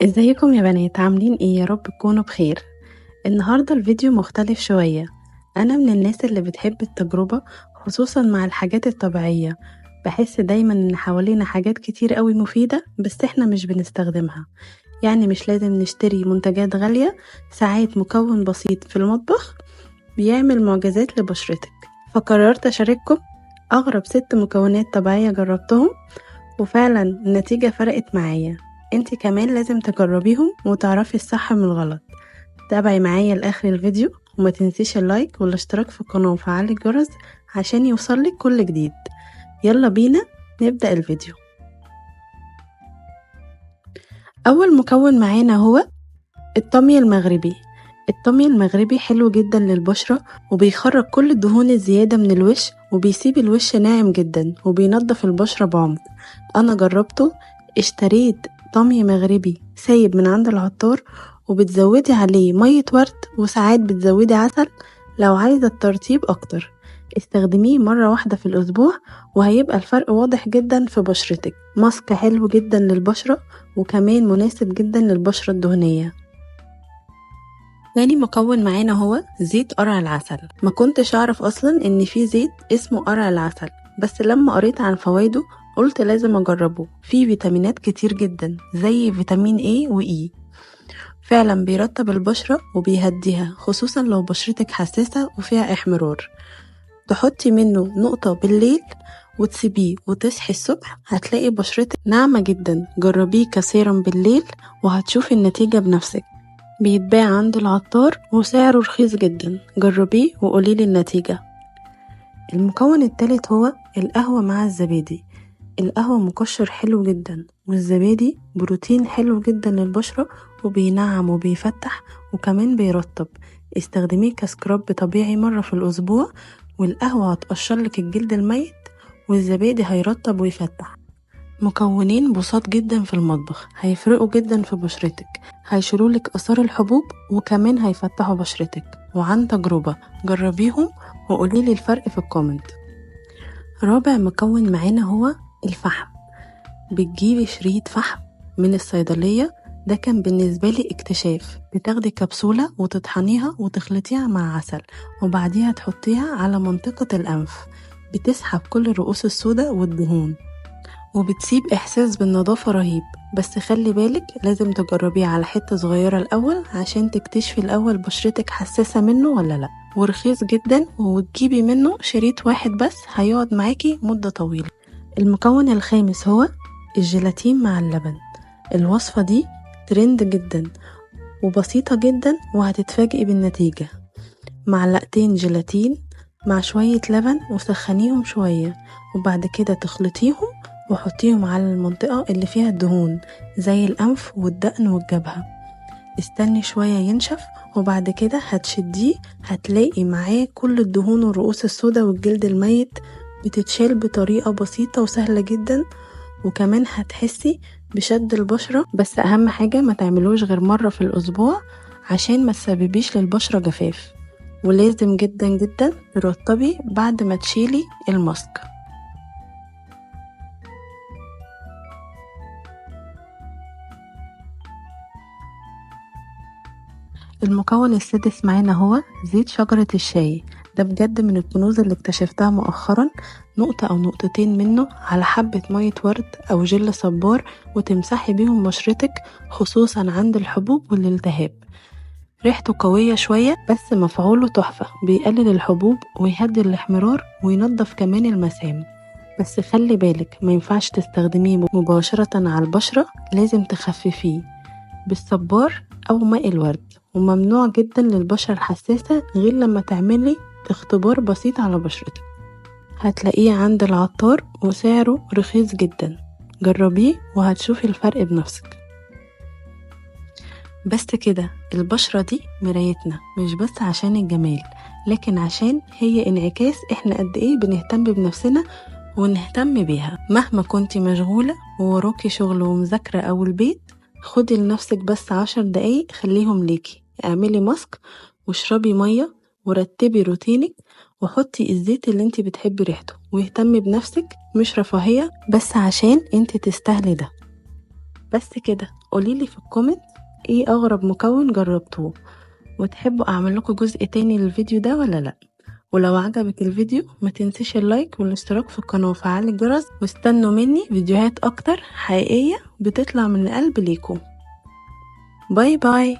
ازيكم يا بنات؟ عاملين ايه؟ يا رب تكونوا بخير. النهاردة الفيديو مختلف شوية. انا من الناس اللي بتحب التجربة، خصوصا مع الحاجات الطبيعية. بحس دايما ان حوالينا حاجات كتير قوي مفيدة بس احنا مش بنستخدمها. يعني مش لازم نشتري منتجات غالية، ساعات مكون بسيط في المطبخ بيعمل معجزات لبشرتك. فقررت اشارككم اغرب 6 مكونات طبيعية جربتهم، وفعلا النتيجة فرقت معايا. انتي كمان لازم تجربيهم وتعرفي الصح من الغلط. تابعي معايا لآخر الفيديو، وما تنسيش اللايك والاشتراك في القناة وفعلي الجرس عشان يوصلك كل جديد. يلا بينا نبدأ الفيديو. أول مكون معانا هو الطمي المغربي. الطمي المغربي حلو جدا للبشرة، وبيخرج كل الدهون الزيادة من الوش، وبيسيب الوش ناعم جدا، وبينضف البشرة بعمق. أنا جربته. اشتريت طمي مغربي سايب من عند العطار، وبتزودي عليه مية ورد، وساعات بتزودي عسل لو عايزة الترطيب أكتر. استخدميه مرة واحدة في الأسبوع، وهيبقى الفرق واضح جدا في بشرتك. ماسك حلو جدا للبشرة، وكمان مناسب جدا للبشرة الدهنية. تاني مكون معانا هو زيت قرع العسل. ما كنتش اعرف اصلا ان في زيت اسمه قرع العسل، بس لما قريت عن فوائده قلت لازم اجربه. فيه فيتامينات كتير جدا زي فيتامين A و E. فعلا بيرطب البشرة وبيهديها، خصوصا لو بشرتك حساسة وفيها احمرار. تحطي منه نقطة بالليل وتسيبيه وتصحي الصبح، هتلاقي بشرتك ناعمة جدا. جربيه كسيرم بالليل وهتشوفي النتيجة بنفسك. بيتباع عند العطار وسعره رخيص جدا. جربيه وقوليلي النتيجة. المكون التالت هو القهوة مع الزبادي. القهوة مقشر حلو جدا، والزبادي بروتين حلو جدا للبشرة، وبينعم وبيفتح وكمان بيرطب. استخدميه كسكراب طبيعي مرة في الأسبوع، والقهوة هتقشرلك الجلد الميت، والزبادي هيرطب ويفتح. مكونين بساط جدا في المطبخ، هيفرقوا جدا في بشرتك. هيشيلولك اثار الحبوب، وكمان هيفتحوا بشرتك. وعن تجربة جربيهم وقوليلي الفرق في الكومنت. رابع مكون معانا هو الفحم. بتجيبي شريط فحم من الصيدلية. ده كان بالنسبة لي اكتشاف. بتاخدي كبسولة وتطحنيها وتخلطيها مع عسل، وبعديها تحطيها على منطقة الأنف. بتسحب كل الرؤوس السوداء والدهون، وبتسيب إحساس بالنظافة رهيب. بس خلي بالك لازم تجربيه على حتة صغيرة الأول عشان تكتشفي الأول بشرتك حساسة منه ولا لأ. ورخيص جدا، وتجيبي منه شريط واحد بس هيقعد معاكي مدة طويلة. المكون الخامس هو الجيلاتين مع اللبن. الوصفة دي ترند جدا وبسيطة جدا، وهتتفاجئي بالنتيجة. معلقتين جيلاتين مع شوية لبن، وسخنيهم شوية، وبعد كده تخلطيهم وحطيهم على المنطقة اللي فيها الدهون زي الأنف والدقن والجبهة. استني شوية ينشف، وبعد كده هتشديه، هتلاقي معاه كل الدهون والرؤوس السوداء والجلد الميت بتتشال بطريقة بسيطة وسهلة جدا. وكمان هتحسي بشد البشرة. بس أهم حاجة ما تعملوش غير مرة في الأسبوع عشان ما تسببيش للبشرة جفاف. ولازم جدا جدا ترطبي بعد ما تشيلي الماسك. المكون السادس معانا هو زيت شجرة الشاي. ده بجد من الكنوز اللي اكتشفتها مؤخرا. نقطة أو نقطتين منه على حبة مية ورد أو جل صبار، وتمسحي بيهم بشرتك، خصوصا عند الحبوب والالتهاب. ريحته قوية شوية بس مفعوله تحفة. بيقلل الحبوب ويهدي الاحمرار وينظف كمان المسام. بس خلي بالك ما ينفعش تستخدميه مباشرة على البشرة، لازم تخففيه بالصبار أو ماء الورد. وممنوع جدا للبشرة الحساسة غير لما تعملي اختبار بسيط على بشرتك. هتلاقيه عند العطار وسعره رخيص جدا. جربيه وهتشوفي الفرق بنفسك. بس كده، البشرة دي مرايتنا، مش بس عشان الجمال، لكن عشان هي انعكاس احنا قد ايه بنهتم بنفسنا ونهتم بيها. مهما كنتي مشغولة ووراكي شغل ومذاكرة او البيت، خدي لنفسك بس 10 دقايق خليهم ليكي. اعملي ماسك واشربي مية ورتبي روتينك، وحطي الزيت اللي انت بتحبي ريحته، واهتمي بنفسك. مش رفاهية، بس عشان انت تستاهلي ده. بس كده، قوليلي في الكومنت ايه اغرب مكون جربتوه، وتحبوا اعمل لكم جزء تاني للفيديو ده ولا لا؟ ولو عجبك الفيديو ما تنسيش اللايك والاشتراك في القناة وفعل الجرس، واستنوا مني فيديوهات اكتر حقيقية بتطلع من القلب ليكم. باي باي.